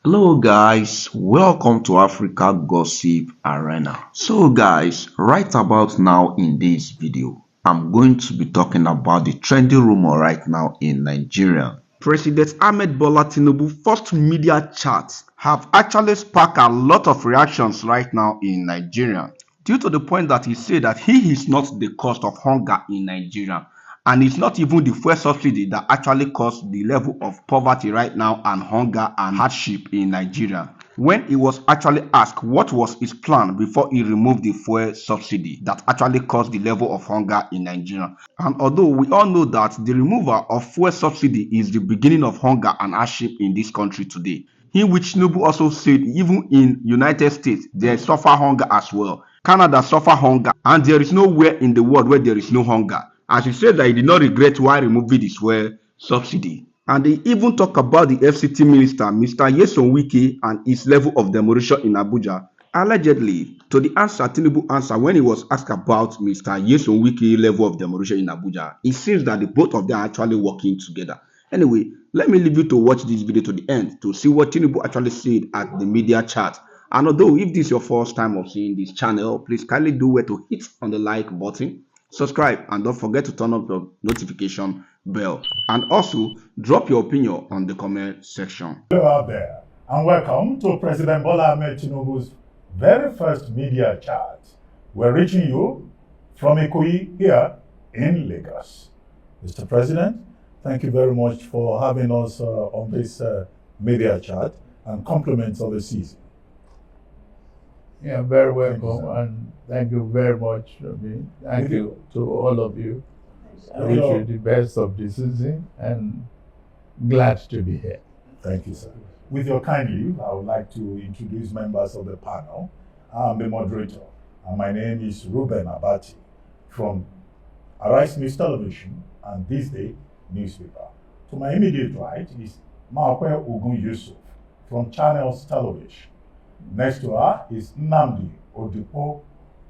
Hello guys, welcome to Africa Gossip Arena. So guys, right about now in this video, I'm going to be talking about the trending rumor right now in Nigeria. President Ahmed Bola Tinubu first media chats have actually sparked a lot of reactions right now in Nigeria due to the point that he said that he is not the cause of hunger in Nigeria, and it's not even the fuel subsidy that actually caused the level of poverty right now and hunger and hardship in Nigeria. When he was actually asked what was his plan before he removed the fuel subsidy that actually caused the level of hunger in Nigeria. And although we all know that the removal of fuel subsidy is the beginning of hunger and hardship in this country today, in which Tinubu also said even in United States they suffer hunger as well. Canada suffer hunger, and there is nowhere in the world where there is no hunger. As he said that he did not regret why removing this fuel subsidy. And they even talk about the FCT minister, Mr. Wike, and his level of demolition in Abuja. Allegedly, to the answer Tinubu answered when he was asked about Mr. Wike level of demolition in Abuja, it seems that the both of them are actually working together. Anyway, let me leave you to watch this video to the end to see what Tinubu actually said at the media chat. And although if this is your first time of seeing this channel, please kindly do where to hit on the like button, subscribe, and don't forget to turn up your notification bell. And also drop your opinion on the comment section. Hello out there, and welcome to President Bola Ahmed Tinubu's very first media chat. We're reaching you from Ikoyi here in Lagos. Mr. President, thank you very much for having us on this media chat, and compliments of the season. Yeah, very welcome, and thank you very much. Thank you to all of you. I wish you the best of the season, and glad to be here. Thank you, sir. With your kind leave, I would like to introduce members of the panel. I'm the moderator, and my name is Ruben Abati from Arise News Television and This Day newspaper. To my immediate right is Maokwe Ogun Yusuf from Channels Television. Next to her is Nnamdi Odipo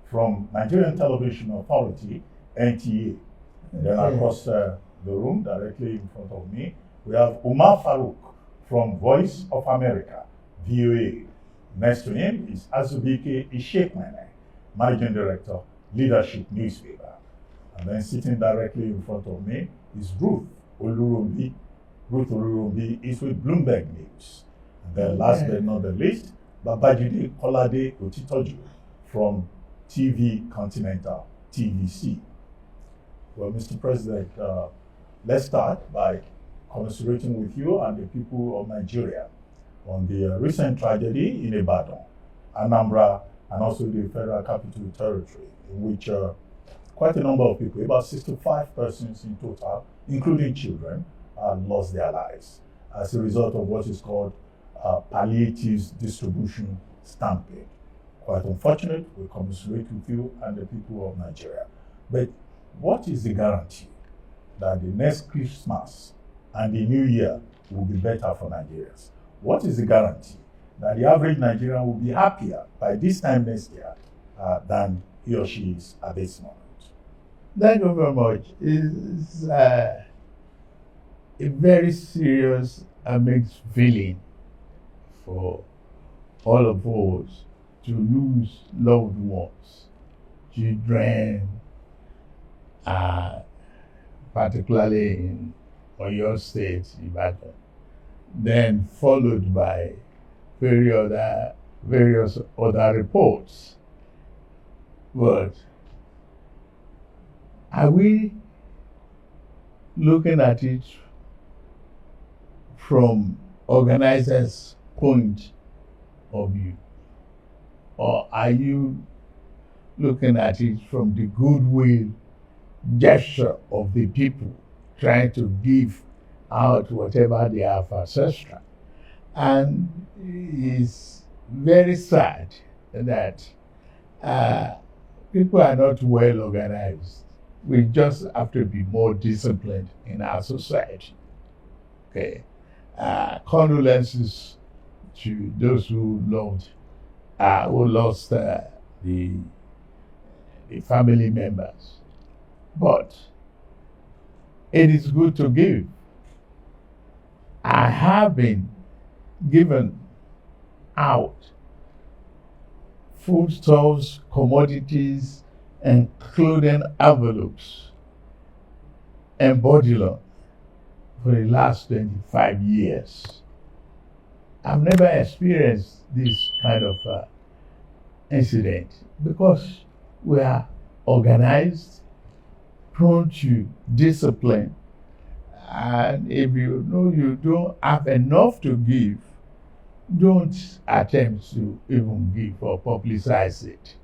from Nigerian Television Authority, NTA. Then across the room, directly in front of me, we have Umar Farouk from Voice of America, VOA. Next to him is Azubike Ishekmene, Managing Director, Leadership Newspaper. And then sitting directly in front of me is Ruth Olurumbi. Ruth Olurumbi is with Bloomberg News. And then last but not the least, Babajide Kolade Otitoju from TV Continental, TVC. Well, Mr. President, let's start by commiserating with you and the people of Nigeria on the recent tragedy in Ibadan, Anambra, and also the Federal Capital Territory, in which quite a number of people, about 65 persons in total, including children, lost their lives as a result of what is called palliatives distribution stampede. Quite unfortunate. We commiserate with you and the people of Nigeria. But what is the guarantee that the next Christmas and the New Year will be better for Nigerians? What is the guarantee that the average Nigerian will be happier by this time next year than he or she is at this moment? Thank you very much. It's a very serious and mixed feeling for all of us to lose loved ones, children, particularly in Oyo State, Ibadan, then followed by various other reports. But are we looking at it from organizers' point of view, or are you looking at it from the goodwill gesture of the people trying to give out whatever they have ancestral? And it's very sad that people are not well organized. We just have to be more disciplined in our society. Okay. Condolences to those who lost the family members. But it is good to give. I have been given out foodstuffs, commodities, including envelopes and body loan for the last 25 years. I've never experienced this kind of incident because we are organized, prone to discipline, and if you know you don't have enough to give, don't attempt to even give or publicize it.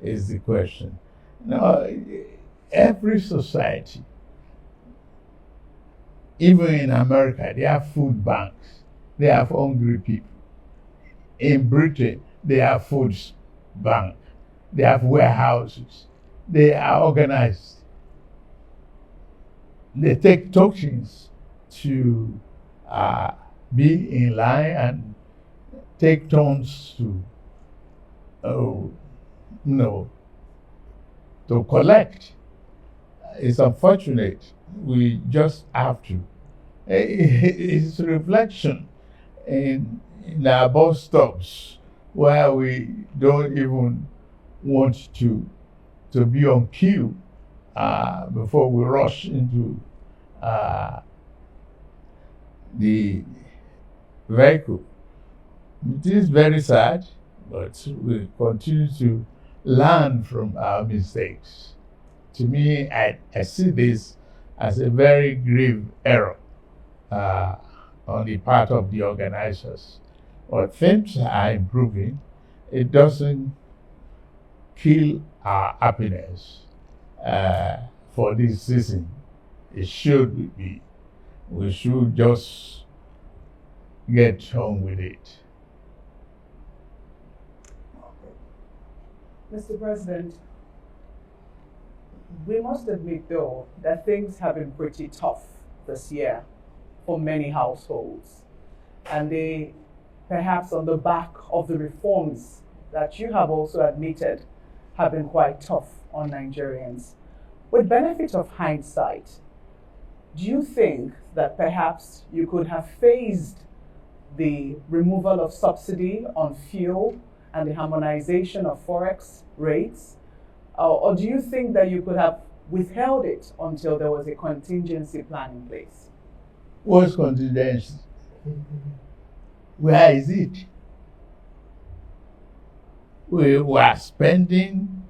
Is the question. Now, every society, even in America, they have food banks. They have hungry people. In Britain, they have food bank. They have warehouses. They are organized. They take tokens to be in line and take turns to, to collect. It's unfortunate. We just have to. It's a reflection in our bus stops where we don't even want to be on queue before we rush into the vehicle. It is very sad, but we continue to learn from our mistakes. To me, I see this as a very grave error on the part of the organizers. But things are improving. It doesn't kill our happiness for this season. It should be. We should just get on with it. Mr. President, we must admit, though, that things have been pretty tough this year for many households. And they, perhaps on the back of the reforms that you have also admitted, have been quite tough on Nigerians. With benefit of hindsight, do you think that perhaps you could have phased the removal of subsidy on fuel and the harmonization of forex rates? Or do you think that you could have withheld it until there was a contingency plan in place? What's contingency? Where is it? We were spending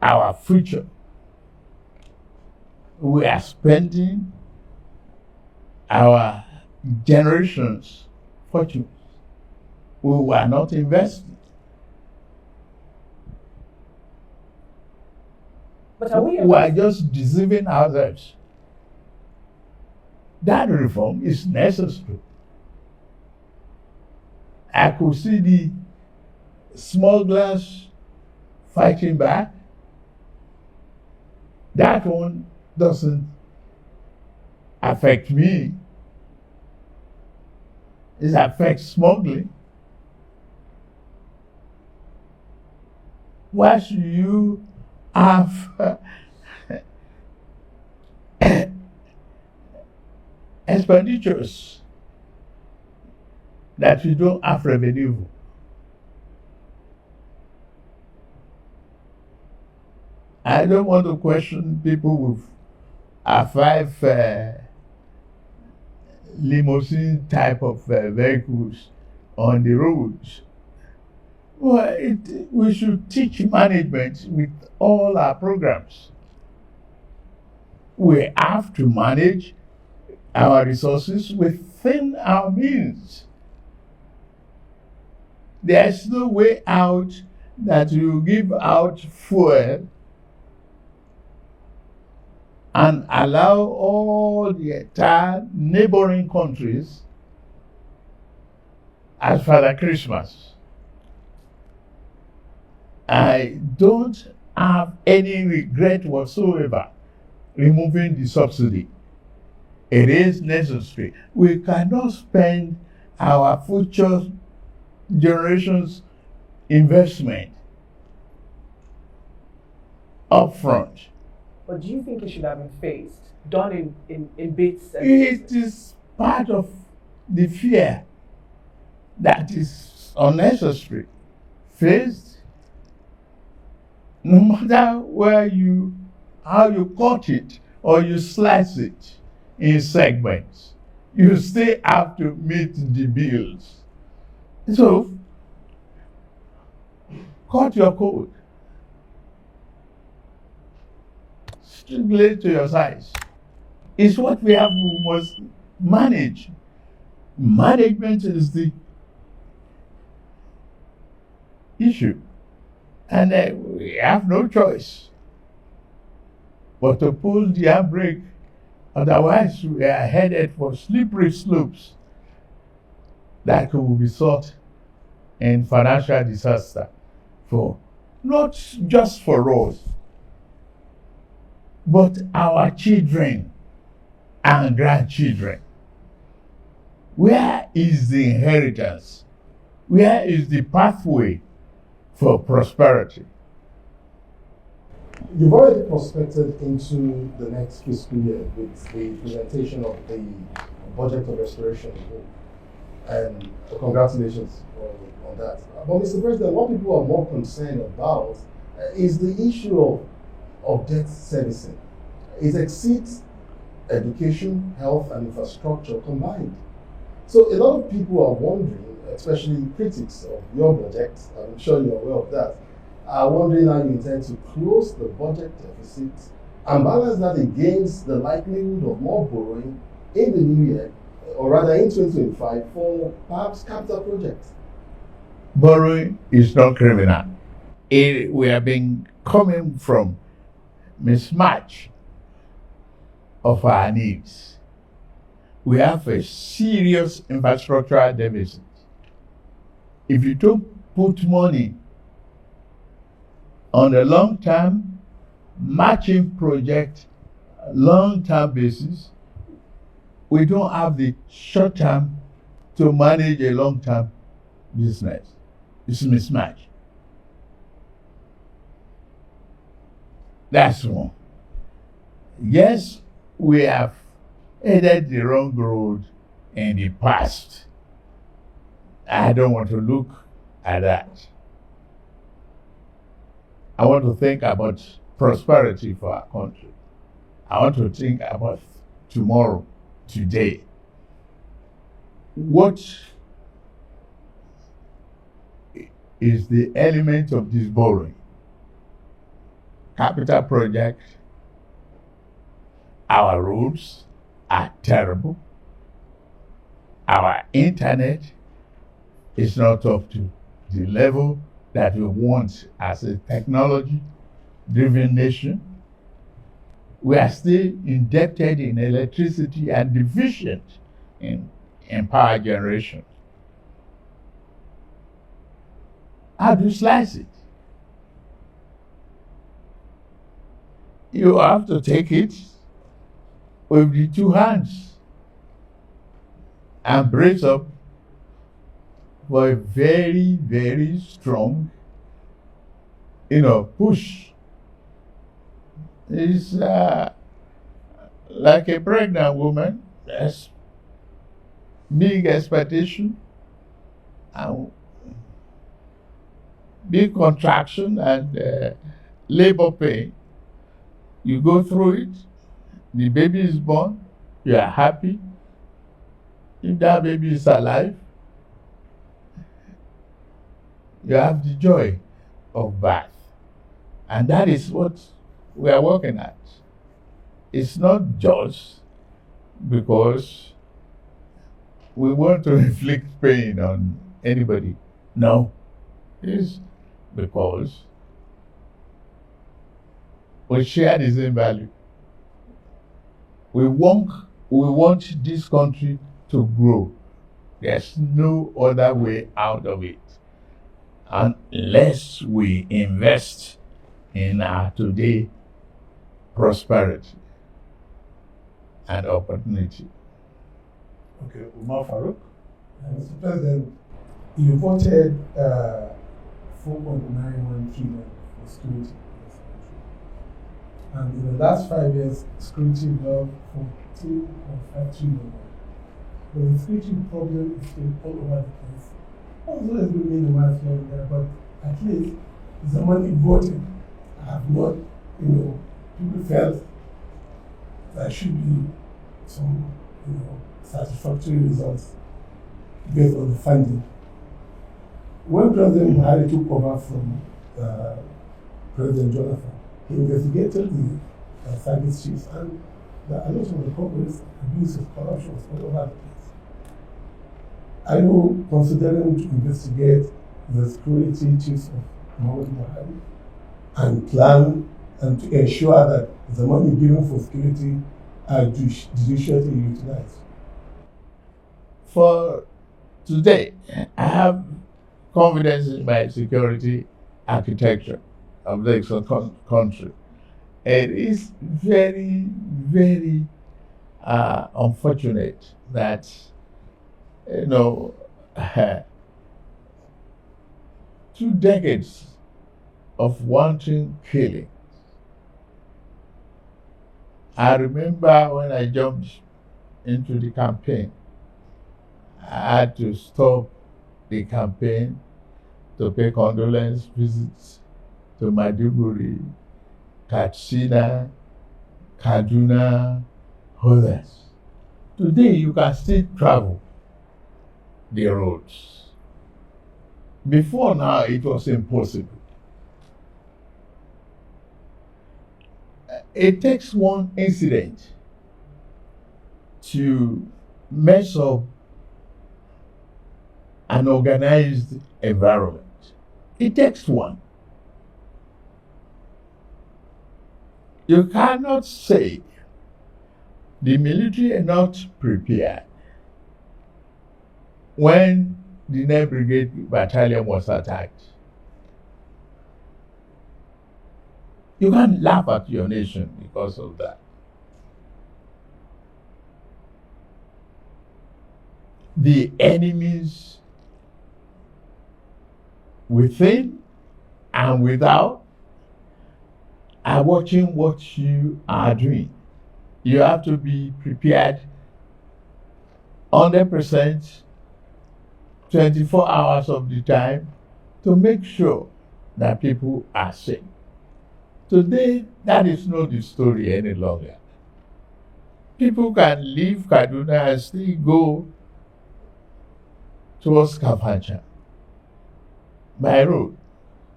our future. We are spending our generations' fortunes. We were not investing. But are we are just deceiving ourselves. That reform is necessary. I could see the smugglers fighting back. That one doesn't affect me. It affects smuggling. Why should you have expenditures that you don't have revenue? I don't want to question people with a 5 limousine type of vehicles on the roads. Well, we should teach management with all our programs. We have to manage our resources within our means. There's no way out that you give out fuel and allow all the entire neighboring countries as Father Christmas. I don't have any regret whatsoever removing the subsidy. It is necessary. We cannot spend our future generations' investment upfront. But do you think it should have been phased, done in bits? And it is part of the fear that is unnecessary faced, no matter how you cut it or you slice it in segments, you still have to meet the bills. So, cut your coat strictly to your size. It's what we must manage. Management is the issue. And we have no choice but to pull the handbrake. Otherwise, we are headed for slippery slopes that could be sought in financial disaster for not just for us, but our children and grandchildren. Where is the inheritance? Where is the pathway for prosperity? You've already prospected into the next fiscal year with the presentation of the budget of restoration, and congratulations on that. But Mr. President, what people are more concerned about is the issue of debt servicing. It exceeds education, health, and infrastructure combined. So a lot of people are wondering, especially critics of your budget, I'm sure you're aware of that, are wondering how you intend to close the budget deficit and balance that against the likelihood of more borrowing in the new year, or rather in 2025, for perhaps capital projects. Borrowing is not criminal. We have been coming from mismatch of our needs. We have a serious infrastructural deficit. If you don't put money on a long-term matching project, long-term basis, we don't have the short-term to manage a long-term business. It's a mismatch. That's one. Yes, we have headed the wrong road in the past. I don't want to look at that. I want to think about prosperity for our country. I want to think about tomorrow, today. What is the element of this borrowing? Capital project. Our roads are terrible. Our internet is not up to the level that we want as a technology-driven nation. We are still indebted in electricity and deficient in power generation. How do you slice it? You have to take it with the two hands and brace up for a very, very strong, push. It's like a pregnant woman. There's big expectation and big contraction and labor pain. You go through it, the baby is born, you are happy. If that baby is alive, you have the joy of birth. And that is what we are working at. It's not just because we want to inflict pain on anybody. No. It's because we share the same value. We want this country to grow. There's no other way out of it unless we invest in our today prosperity and opportunity. Okay, Umar Farouk. Mr. President, you voted 4.91 trillion for security in this country. And in the last 5 years, security grew from 2.5 trillion But the security problem is still all over the place. Also, there's been many demands here and there, but at least the money voted have not, people felt there should be some, satisfactory results based on the funding. When President Buhari took over from President Jonathan, he investigated the service chiefs, and a lot of the corporates, abuses, corruption was all over the place. Are you considering to investigate the security chiefs of Muhammad Buhari and plan and to ensure that the money given for security are judiciously utilized? For today, I have confidence in my security architecture of the country. It is very, very unfortunate that, 2 decades of wanton killing. I remember when I jumped into the campaign, I had to stop the campaign to pay condolence visits to Maiduguri, Katsina, Kaduna, others. Today you can still travel the roads. Before now it was impossible. It takes one incident to mess up an organized environment. It takes one. You cannot say the military are not prepared. When the 9th Brigade Battalion was attacked, you can't laugh at your nation because of that. The enemies within and without are watching what you are doing. You have to be prepared 100%, 24 hours of the time to make sure that people are safe. Today, that is not the story any longer. People can leave Kaduna and still go towards Kafancha by road.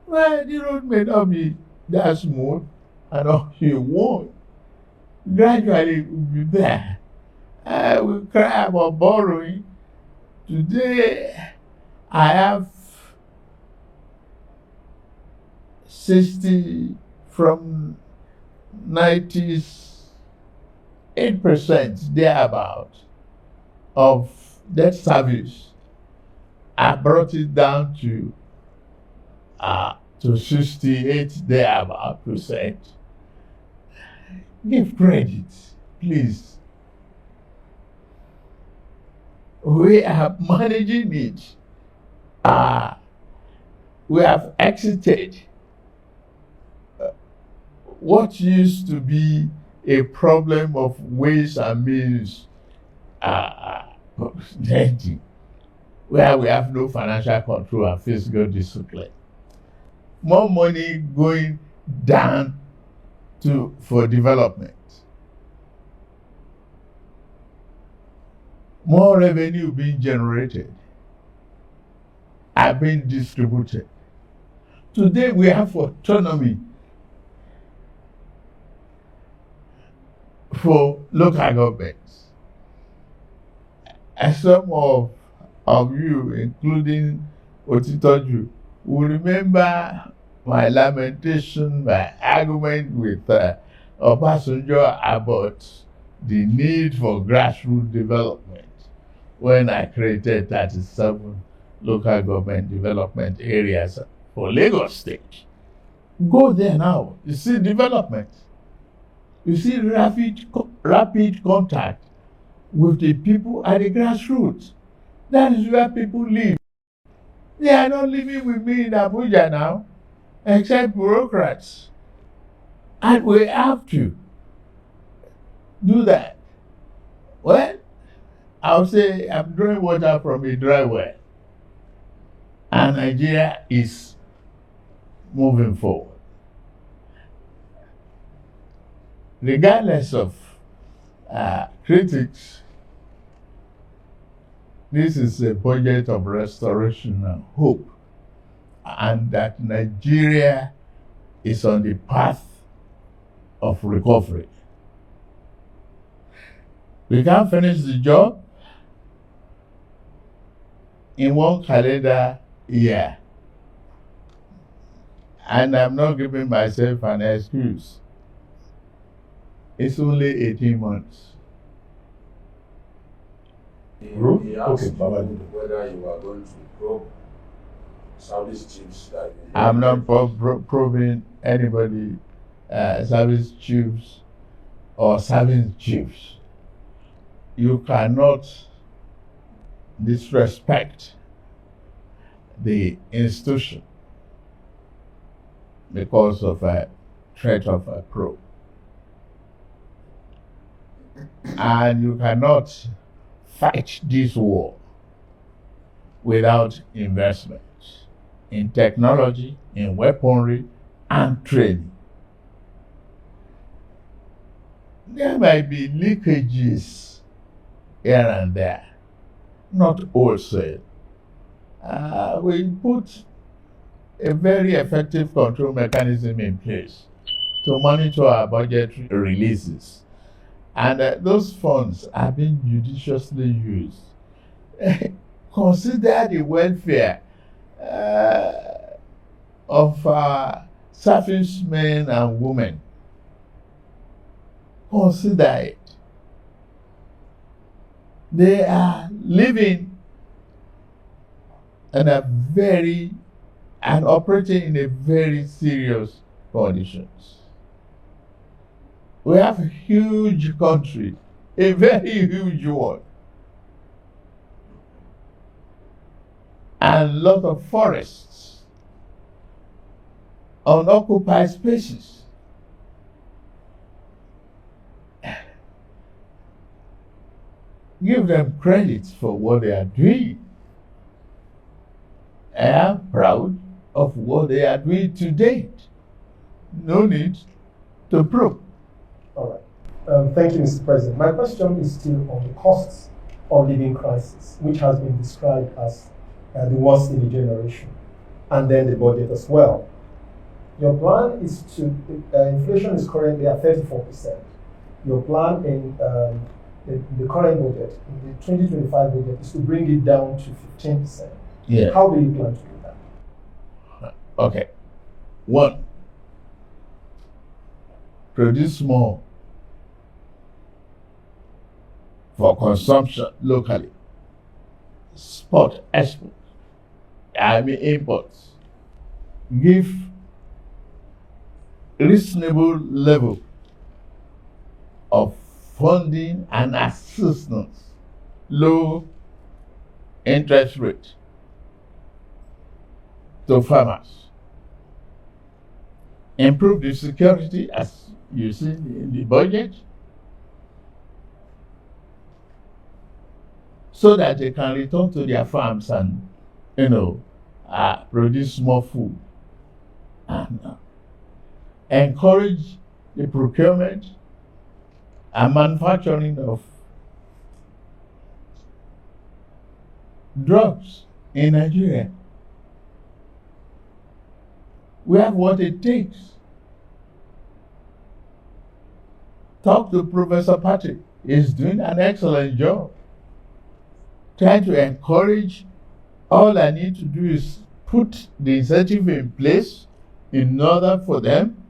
Well, the road may not be that smooth, and all you want. Gradually, it will be there. I will cry about borrowing. Today, I have 60 from 98% thereabout of debt service. I brought it down to 68 thereabout percent. Give credit, please. We are managing it. We have exited what used to be a problem of ways and means lending, where we have no financial control and fiscal discipline. More money going down for development. More revenue being generated are being distributed. Today we have autonomy for local governments. And some of you, including Otitoju, will remember my lamentation, my argument with Obasanjo about the need for grassroots development when I created 37 local government development areas for Lagos State. Go there now, you see development. You see rapid contact with the people at the grassroots. That is where people live. They are not living with me in Abuja now, except bureaucrats. And we have to do that. Well, I'll say I'm drawing water from a dry well. And Nigeria is moving forward. Regardless of critics, this is a budget of restoration and hope, and that Nigeria is on the path of recovery. We can't finish the job in one calendar year. And I'm not giving myself an excuse. It's only 18 months. He Okay, asked Baba. whether you are going to probe service chiefs that you I'm not probing anybody, service chiefs or service chiefs. You cannot disrespect the institution because of a threat of a probe. And you cannot fight this war without investment in technology, in weaponry, and training. There might be leakages here and there, not wholesale. We put a very effective control mechanism in place to monitor our budget releases. And those funds are being judiciously used. Consider the welfare of our servicemen and women. Consider it. They are living in and operating in a very serious conditions. We have a huge country, a very huge one, and a lot of forests, unoccupied spaces. Give them credit for what they are doing. I am proud of what they are doing to date. No need to probe. All right. Thank you, Mr. President. My question is still on the costs of living crisis, which has been described as the worst in a generation, and then the budget as well. Your plan is to, inflation is currently at 34%. Your plan in the current budget, in the 2025 budget, is to bring it down to 15%. Yeah. How do you plan to do that? Okay. One, produce more for consumption locally. Export, imports. Give reasonable level of funding and assistance, low interest rate to farmers. Improve the security as you see in the budget, so that they can return to their farms and, produce more food. And encourage the procurement and manufacturing of drugs in Nigeria. We have what it takes. Talk to Professor Patrick. He's doing an excellent job. Trying to encourage. All I need to do is put the incentive in place in order for them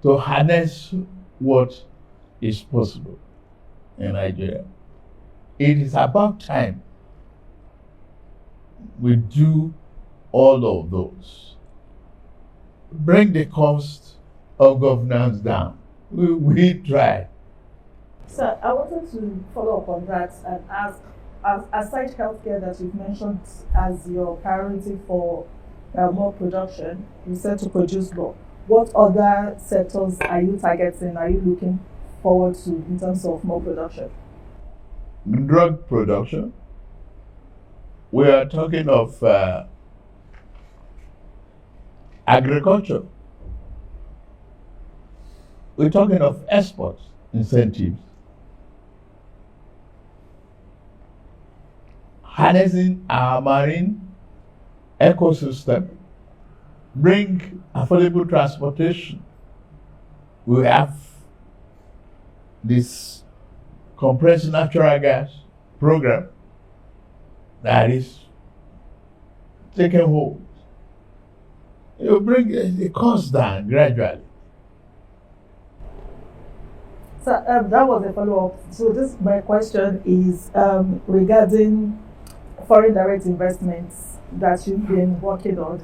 to harness what is possible in Nigeria. It is about time we do all of those. Bring the cost of governance down. We try. Sir, I wanted to follow up on that and ask, aside healthcare that you've mentioned as your priority for more production, you said to produce more. What other sectors are you targeting? Are you looking forward to in terms of more production? drug production. We are talking of agriculture. We're talking of export incentives. Harnessing our marine ecosystem, bring affordable transportation. We have this compressed natural gas program that is taking hold. You bring the cost down gradually. So that was a follow-up. So my question is regarding foreign direct investments that you've been working on.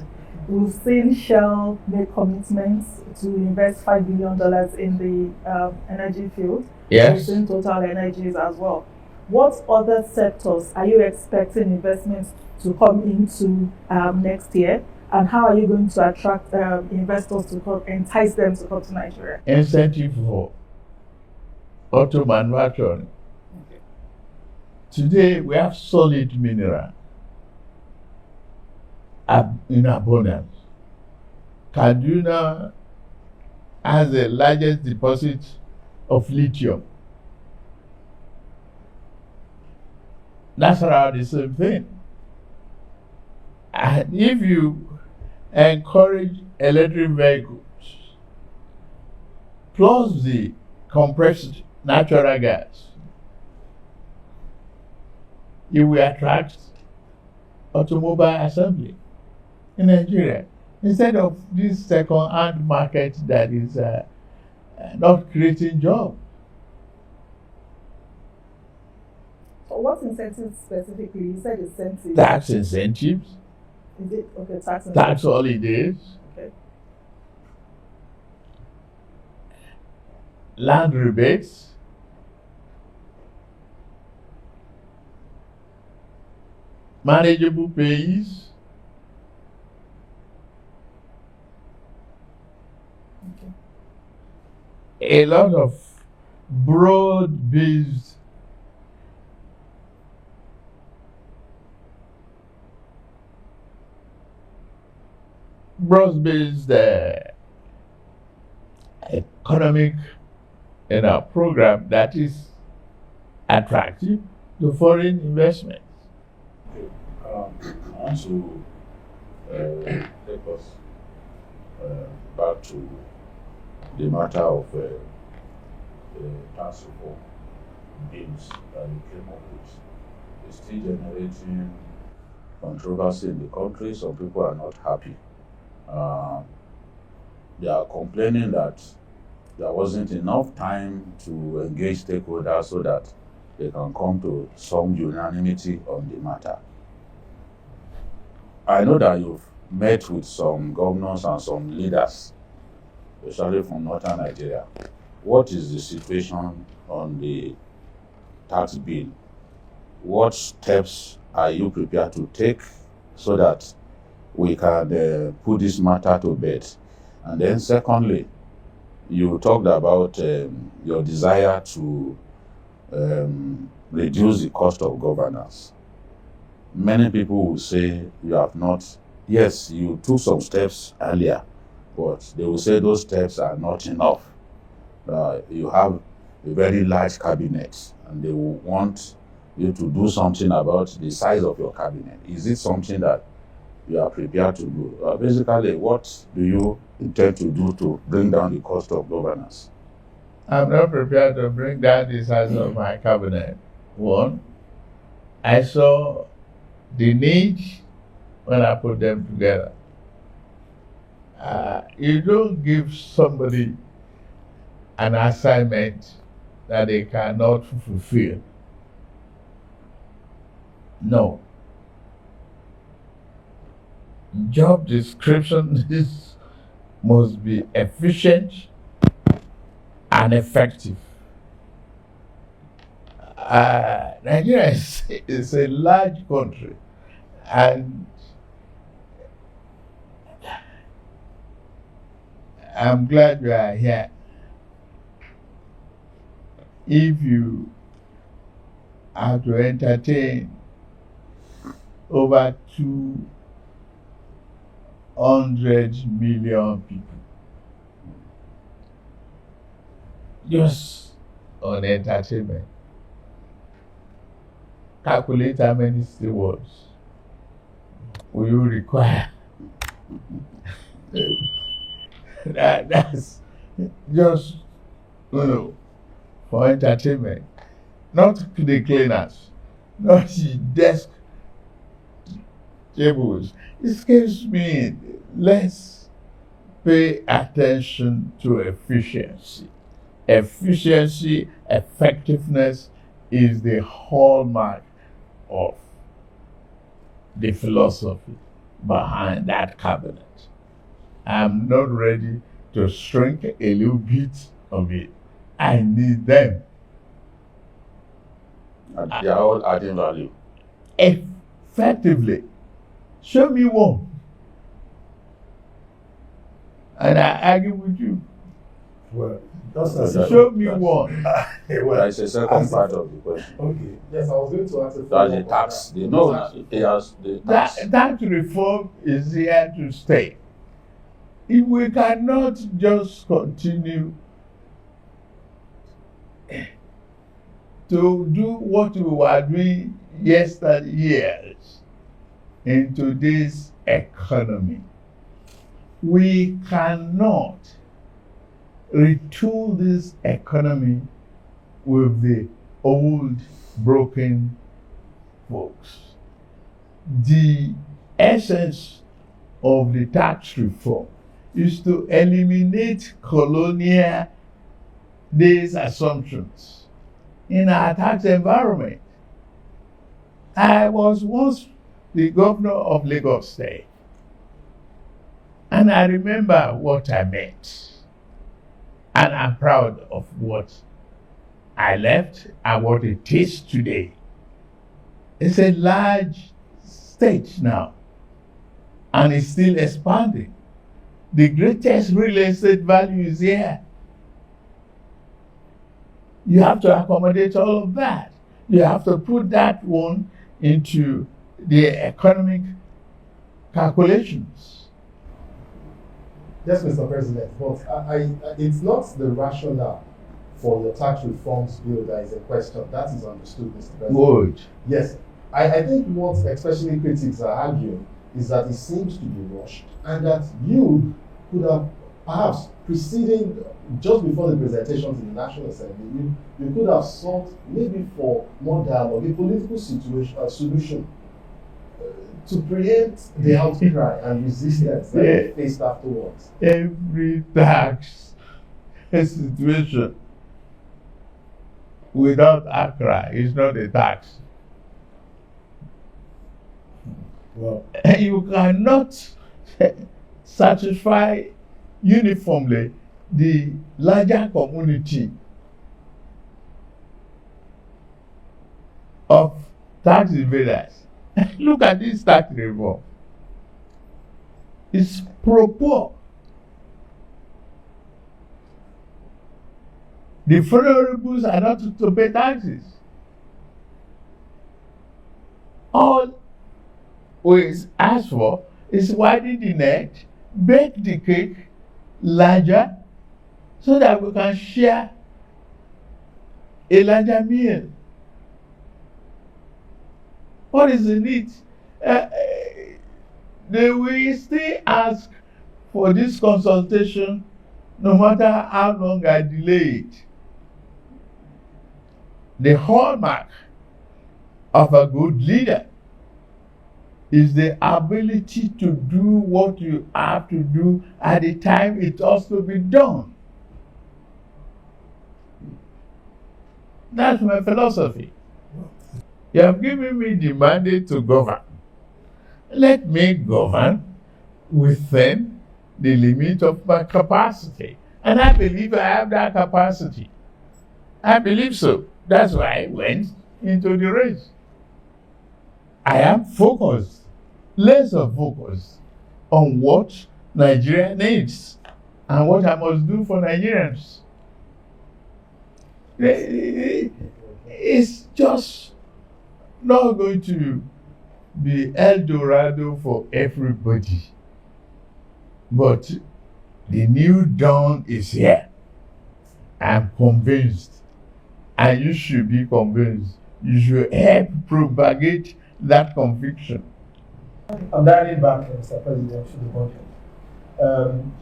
We've seen Shell make commitments to invest $5 billion in the energy field. Yes. We've seen Total Energies as well. What other sectors are you expecting investments to come into next year? And how are you going to attract investors to come, entice them to come to Nigeria? Incentive for auto manufacturing. Okay. Today we have solid mineral in abundance. Kaduna has the largest deposit of lithium. That's around the same thing. And if you encourage electric vehicles plus the compressed natural gas, you will attract automobile assembly in Nigeria instead of this second-hand market that is not creating jobs. So what incentives specifically? You said incentives. Tax incentives, Is it okay? Tax incentives. tax holidays, Okay. land rebates, manageable pays, Okay. a lot of broad-based economic program that is attractive to foreign investments. Okay. I want to take us back to the matter of tax reform bills that we came up with. It's still generating controversy in the country. Some people are not happy. They are complaining that there wasn't enough time to engage stakeholders so that they can come to some unanimity on the matter. I know that you've met with some governors and some leaders, especially from northern Nigeria. What is the situation on the tax bill? What steps are you prepared to take so that we can put this matter to bed? And then secondly, you talked about your desire to reduce the cost of governance. Many people will say you have not, yes, you took some steps earlier, but they will say those steps are not enough. You have a very large cabinet and they will want you to do something about the size of your cabinet. Is it something that you are prepared to do? Basically, what do you intend to do to bring down the cost of governance? I'm not prepared to bring down the size of my cabinet. One, I saw the need when I put them together. You don't give somebody an assignment that they cannot fulfill. No. Job description must be efficient and effective. Nigeria is a large country, and I'm glad you are here. If you have to entertain over 200 million people just on entertainment. Calculate how many stewards will you require. That's just, for entertainment. Not the cleaners, not the desk tables. Excuse me, let's pay attention to efficiency. Efficiency, effectiveness is the hallmark of the philosophy behind that cabinet. I'm not ready to shrink a little bit of it. I need them. And they are all adding value. Effectively. Show me one. And I argue with you. Well, Show me one. That's the second part of the question. Okay. Yes, I was going to ask a That's the tax. They know it has the tax. That reform is here to stay. If we cannot just continue to do what we were doing yesteryears in today's economy, we cannot retool this economy with the old broken folks. The essence of the tax reform is to eliminate colonial days assumptions in our tax environment. I was once the governor of Lagos State, and I remember what I meant. And I'm proud of what I left and what it is today. It's a large state now, and it's still expanding. The greatest real estate value is here. You have to accommodate all of that. You have to put that one into the economic calculations. Yes, Mr. President, but it's not the rationale for the tax reforms bill that is in question. That is understood, Mr. President. Good. Yes. I think what especially critics are arguing is that it seems to be rushed and that you could have perhaps preceding, just before the presentations in the National Assembly, you could have sought maybe for more dialogue, a political solution to preempt the outcry and resistance that we faced afterwards. Every tax situation without outcry is not a tax. Well, You cannot satisfy uniformly the larger community of tax evaders. Look at this tax reform. It's pro-poor. The vulnerables are not to pay taxes. All we ask for is widen the net, bake the cake larger, so that we can share a larger meal. What is the need? They will still ask for this consultation no matter how long I delay it. The hallmark of a good leader is the ability to do what you have to do at the time it has to be done. That's my philosophy. You have given me the mandate to govern. Let me govern within the limit of my capacity. And I believe I have that capacity. I believe so. That's why I went into the race. I am focused, laser focused on what Nigeria needs and what I must do for Nigerians. It's just not going to be El Dorado for everybody. But the new dawn is here. I'm convinced, and you should be convinced. You should help propagate that conviction. I'm dialing back, Mr. President, to the budget.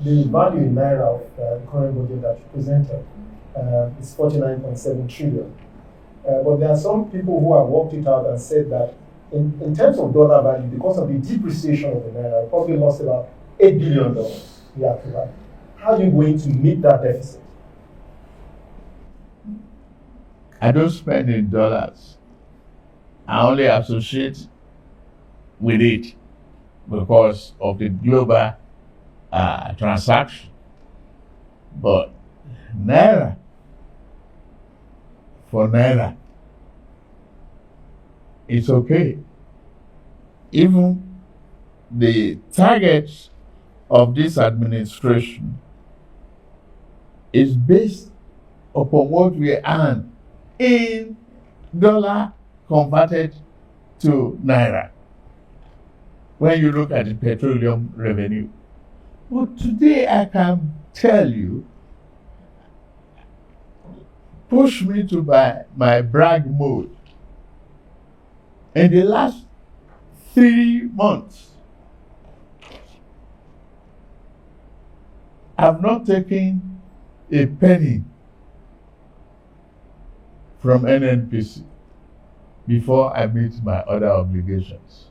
The value in Naira of the current budget that you presented is 49.7 trillion. But there are some people who have worked it out and said that in terms of dollar value, because of the depreciation of the Naira, it probably lost about $8 billion year to year. How are you going to meet that deficit? I don't spend in dollars. I only associate with it because of the global transaction. But Naira, for Naira, it's okay. Even the targets of this administration is based upon what we earn in dollar converted to Naira. When you look at the petroleum revenue. But today I can tell you, push me to my brag mode. In the last 3 months, I've not taken a penny from NNPC before I meet my other obligations.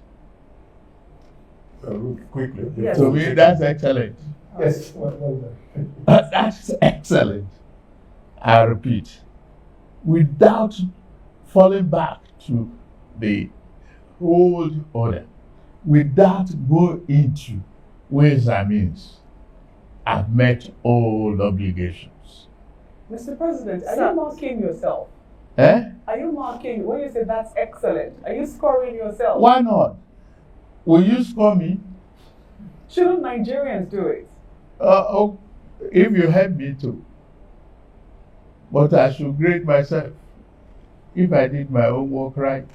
Quickly. Yes. To me, that's excellent. Yes. That's excellent. I repeat, without falling back to the old order, without going into ways and means, I've met all obligations. Mr. President, are Sir. you marking yourself? Are you marking, when you say that's excellent, are you scoring yourself? Why not? Will you score me? Shouldn't Nigerians do it? If you help me to. But I should grade myself if I did my own work right.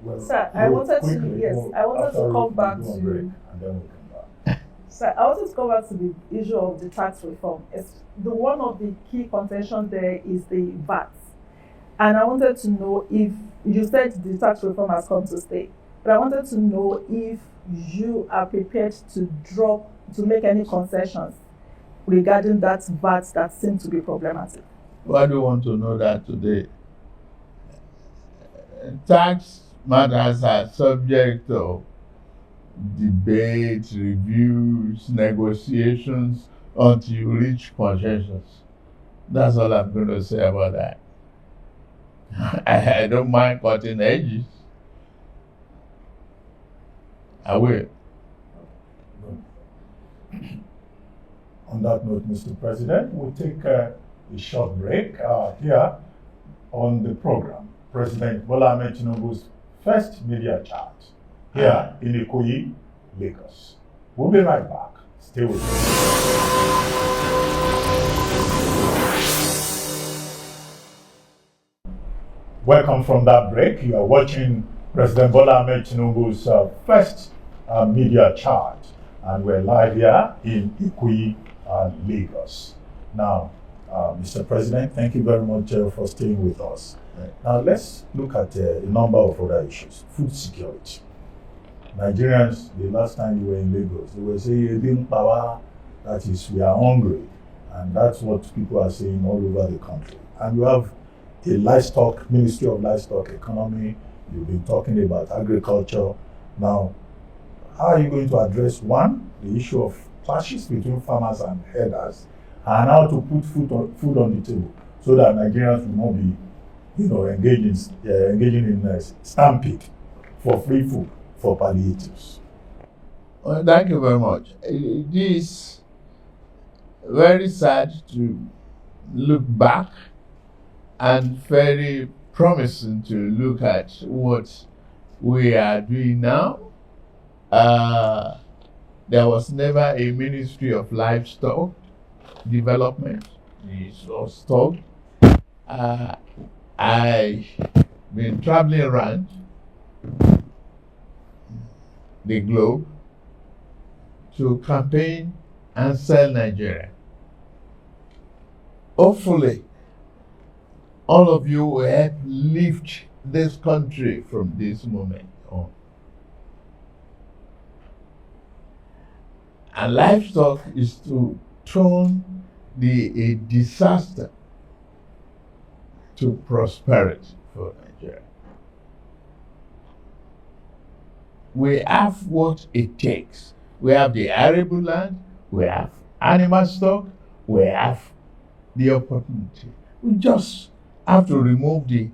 Well, Sir, I wanted quickly, to come back go on to. break, and then we'll come back. So I wanted to go back to the issue of the tax reform. It's one of the key contention there is the VAT. And I wanted to know if you said the tax reform has come to stay, but I wanted to know if you are prepared to make any concessions regarding that VAT that seems to be problematic. Why do you want to know that today? Tax matters are subject of debate, reviews, negotiations until you reach consensus. That's all I'm going to say about that. I don't mind cutting edges. I will. On that note, Mr. President, we'll take a short break here on the program. President Bola Ahmed Tinubu's first media chat here in Ikoyi, Lagos. We'll be right back. Stay with us. Welcome from that break. You are watching President Bola Ahmed Tinubu's first media chat, and we're live here in Ikoyi, Lagos. Now, Mr. President, thank you very much for staying with us. Now, let's look at a number of other issues. Food security. Nigerians, the last time you were in Lagos, they were saying, power, that is, we are hungry. And that's what people are saying all over the country. And you have a livestock, Ministry of Livestock Economy. You've been talking about agriculture. Now, how are you going to address, one, the issue of clashes between farmers and herders, and how to put food on the table so that Nigerians will not be, engaging in stampede for free food for palliatives? Well, thank you very much. It is very sad to look back and very promising to look at what we are doing now. There was never a Ministry of Livestock Development. It was stopped. I've been traveling around the globe to campaign and sell Nigeria. Hopefully, all of you will help lift this country from this moment on. And livestock is to turn a disaster to prosperity for Nigeria. We have what it takes. We have the arable land, we have animal stock, we have the opportunity. We just have to remove the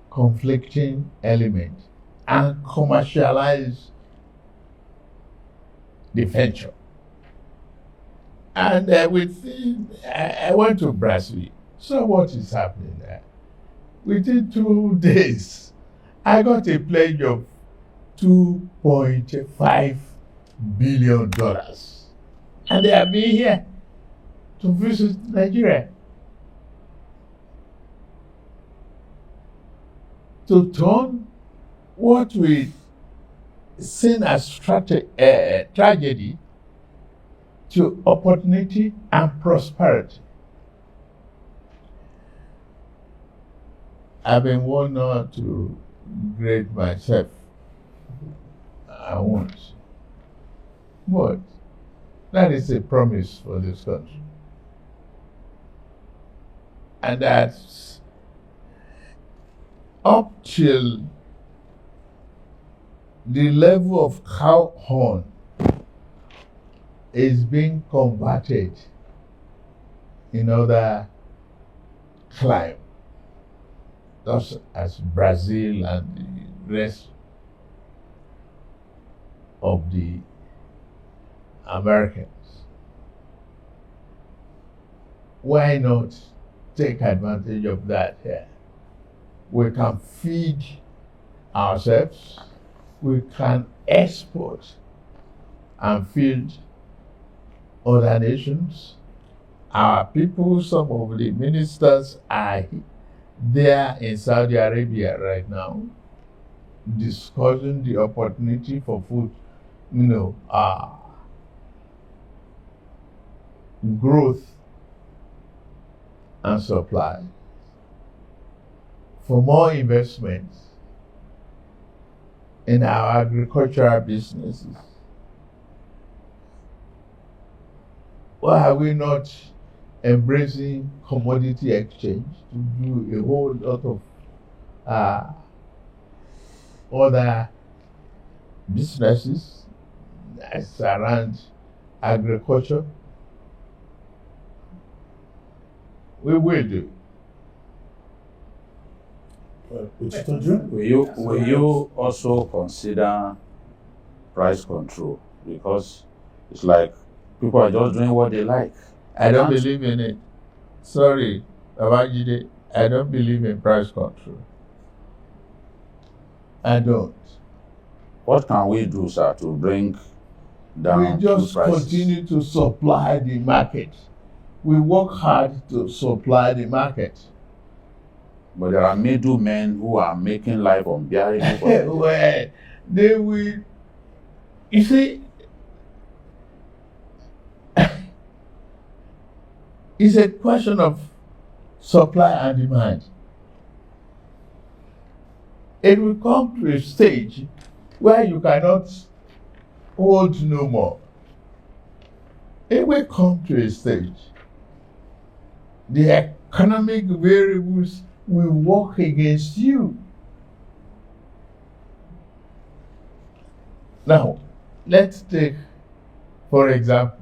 conflicting element and commercialize the venture. And I went to Brazil, saw what is happening there. Within 2 days, I got a pledge of $2.5 billion. And they have been here to visit Nigeria. To turn what we seen as tragedy to opportunity and prosperity. I've been warned not to grade myself. I won't. But that is a promise for this country. And that's up till the level of cow horn is being converted in other climes, just as Brazil and the rest of the Americans. Why not take advantage of that here? We can feed ourselves, we can export and feed other nations. Our people, some of the ministers are there in Saudi Arabia right now discussing the opportunity for food, growth and supply, for more investments in our agricultural businesses. Why are we not embracing commodity exchange to do a whole lot of other businesses that's around agriculture? We will do. Will you also consider price control? Because it's like people are just doing what they like. I don't believe in it. Sorry, Babajide, I don't believe in price control. I don't. What can we do, sir, to bring down We just prices? continue to supply the market. We work hard to supply the market. But there are middlemen who are making life unbearable for them. Well, they will. You see, it's a question of supply and demand. It will come to a stage where you cannot hold no more. It will come to a stage. The economic variables will work against you. Now, let's take, for example,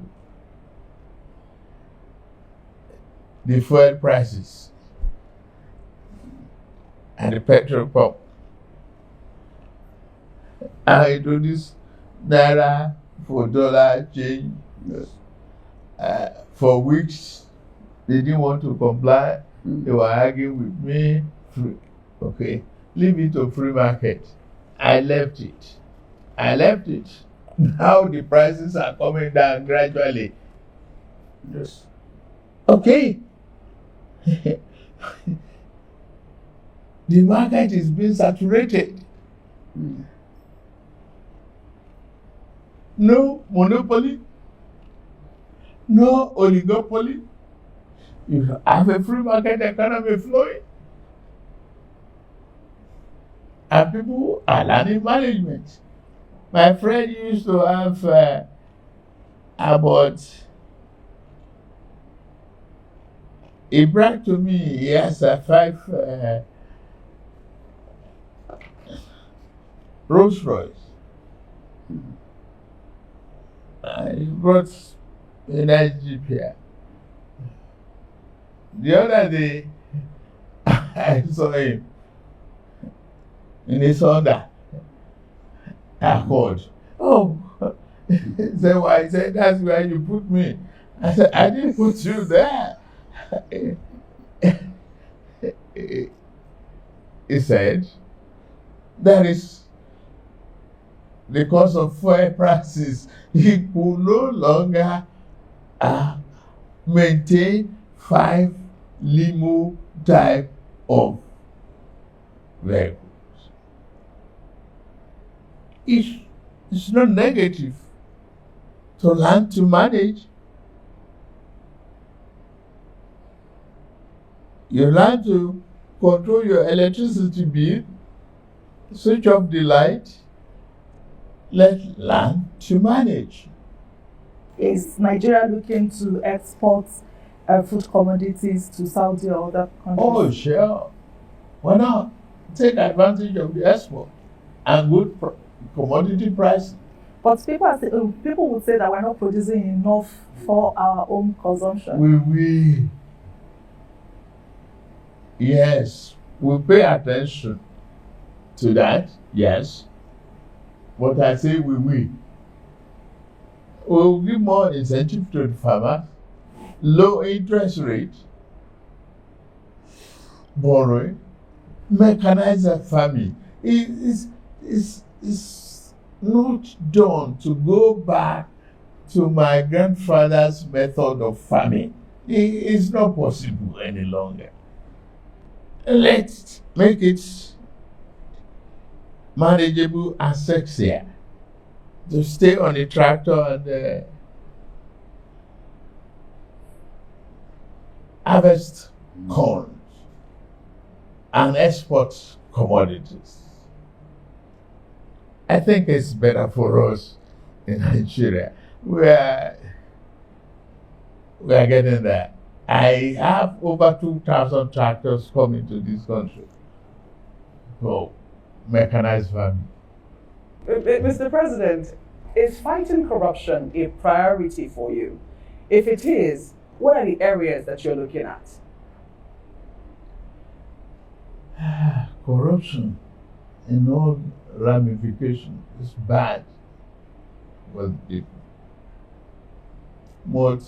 the fuel prices and the petrol pump. I introduced Naira for dollar change. For weeks, they didn't want to comply. They were arguing with me. Okay, leave it to free market. I left it. Now the prices are coming down gradually. Yes. Okay. the market is being saturated. No monopoly, no oligopoly. You have a free market economy flowing, and people are learning management. My friend used to have about, he bragged to me, he has 5 Rolls Royce. He brought a nice Jeep here. The other day, I saw him in his Honda Accord. Oh, he said, why? He said, that's where you put me. I said, I didn't put you there. He said, that is because of fuel prices. He could no longer maintain 5 limo type of vehicles. It's not negative to learn to manage. You learn to control your electricity bill, switch off the light, learn to manage. Is Nigeria looking to export food commodities to Saudi or other countries? Oh, sure. Why not take advantage of the export and good commodity price? But people would say that we're not producing enough for our own consumption. We yes, we pay attention to that, yes. But I say we will give more incentive to the farmers, low interest rate, borrowing, mechanized farming. It's not done to go back to my grandfather's method of farming. It's not possible any longer. Let's make it manageable and sexier to stay on the tractor and harvest corn and export commodities. I think it's better for us in Nigeria. We are getting there. I have over 2,000 tractors coming to this country for mechanized farming. Mr. President, is fighting corruption a priority for you? If it is, what are the areas that you're looking at? Corruption in all ramifications is bad for the people. But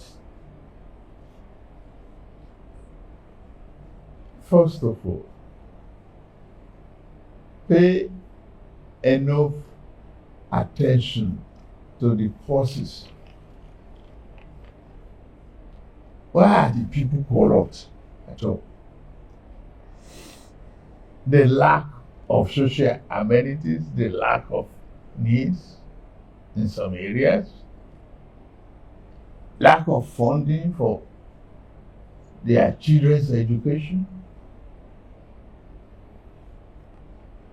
first of all, pay enough attention to the causes. Why are the people corrupt at all? The lack of social amenities, the lack of needs in some areas, lack of funding for their children's education.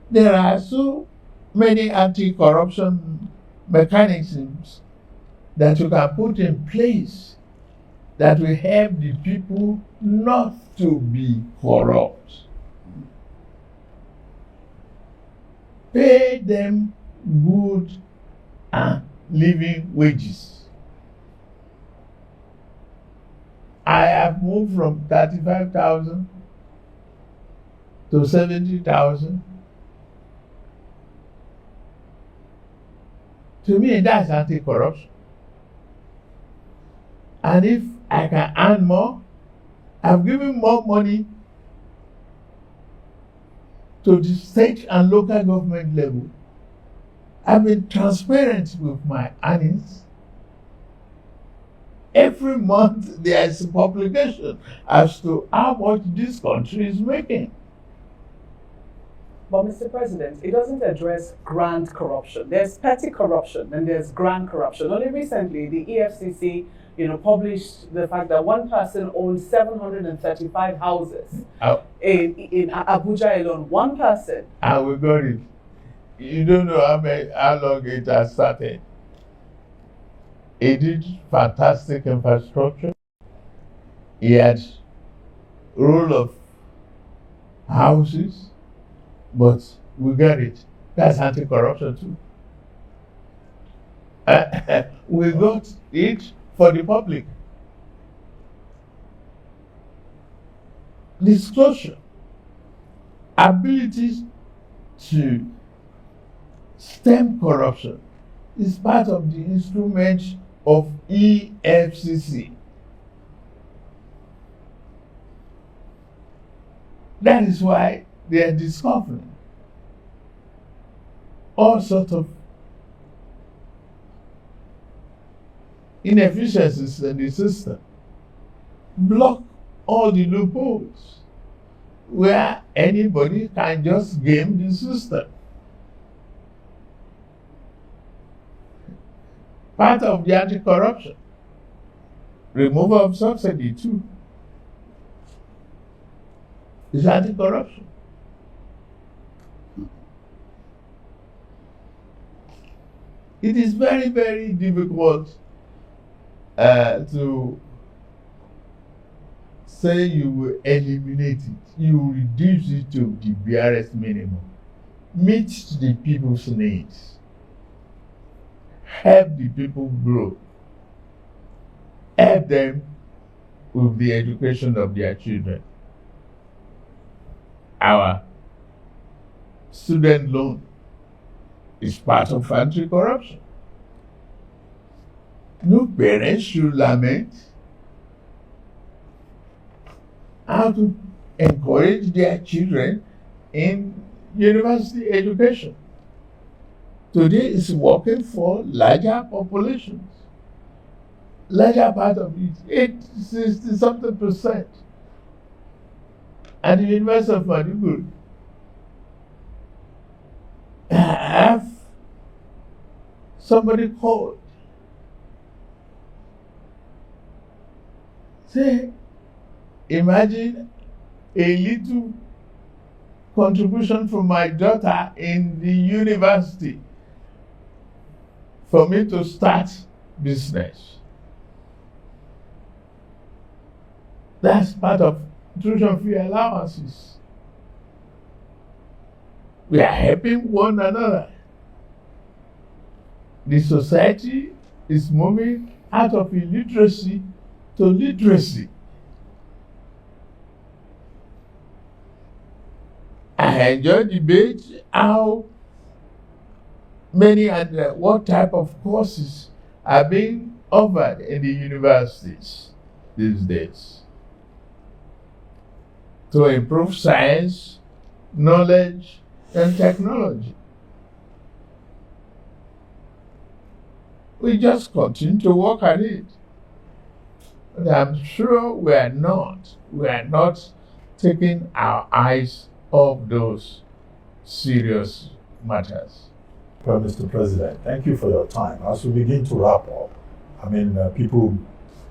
There are so many anti-corruption mechanisms that you can put in place that will help the people not to be corrupt. Pay them good and living wages. I have moved from 35,000 to 70,000. To me, that's anti-corruption. And if I can earn more, I've given more money to the state and local government level. I've been transparent with my earnings. Every month there is a publication as to how much this country is making. But Mr. President, it doesn't address grand corruption. There's petty corruption and there's grand corruption. Only recently, the EFCC, published the fact that one person owns 735 houses in Abuja alone. One person. And we got it. You don't know how long it has started. He did fantastic infrastructure. He had rule of houses, but we got it. That's anti-corruption too. We got it for the public. Disclosure, ability to stem corruption is part of the instrument of EFCC. That is why they are discovering all sorts of inefficiencies in the system, block all the loopholes where anybody can just game the system. Part of the anti-corruption, removal of subsidy too, is anti-corruption. It is very, very difficult to say you will eliminate it, you will reduce it to the barest minimum. Meet the people's needs. Help the people grow. Help them with the education of their children. Our student loan is part of anti-corruption. No parents should lament how to encourage their children in university education. Today is working for larger populations. Larger part of it, 60-something%. And the University of Maiduguri have somebody called. Say, imagine a little contribution from my daughter in the university for me to start business. That's part of tuition fee allowances. We are helping one another. The society is moving out of illiteracy to literacy. I enjoy debate how many and what type of courses are being offered in the universities these days to improve science, knowledge, and technology. We just continue to work at it. But I'm sure we are not taking our eyes off those serious matters. Well, Mr. President, thank you for your time. As we begin to wrap up, people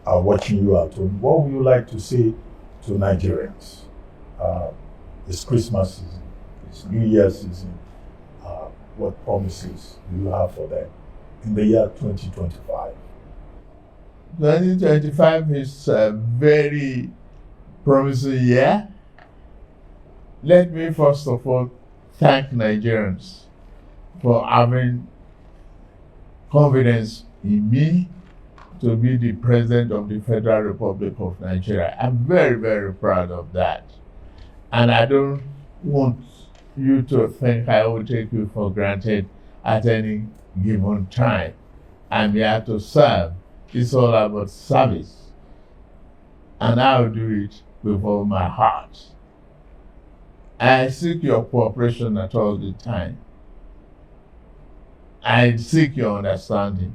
are watching you at home. What would you like to say to Nigerians? It's Christmas season, it's New Year's season. What promises do you have for them in the year 2025? 2025 is a very promising year. Let me first of all thank Nigerians for having confidence in me to be the President of the Federal Republic of Nigeria. I'm very, very proud of that. And I don't want you to think I will take you for granted at any given time. I'm here to serve. It's all about service. And I'll do it with all my heart. I seek your cooperation at all the time. I seek your understanding.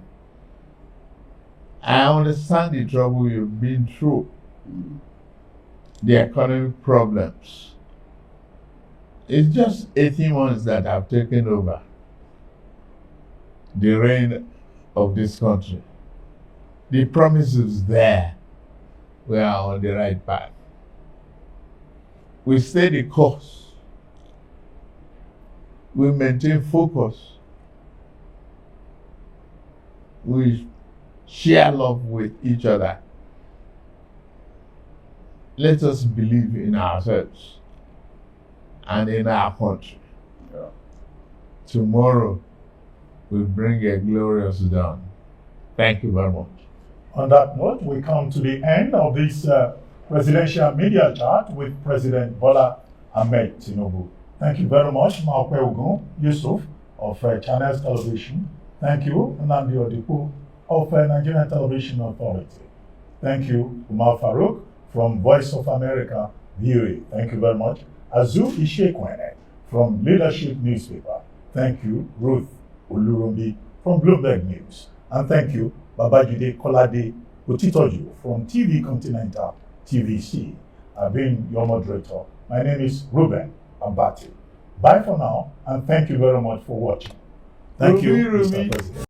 I understand the trouble you've been through, the economic problems. It's just 18 months that I've taken over the reign of this country. The promises there, we are on the right path. We stay the course. We maintain focus. We share love with each other. Let us believe in ourselves and in our country. Yeah. Tomorrow will bring a glorious dawn. Thank you very much. On that note, we come to the end of this presidential media chat with President Bola Ahmed Tinubu. Thank you very much, Maokwe Ogun Yusuf of Channels Television. Thank you, Nnamdi Odipo of Nigerian Television Authority. Thank you, Umar Farouk from Voice of America, VOA. Thank you very much. Azu Ishekwene from Leadership Newspaper. Thank you, Ruth Olurumbi from Bloomberg News. And thank you, Babajide Kolade Otitoju from TV Continental TVC. I've been your moderator. My name is Ruben Abati. Bye for now, and thank you very much for watching. Thank you, Mr. President.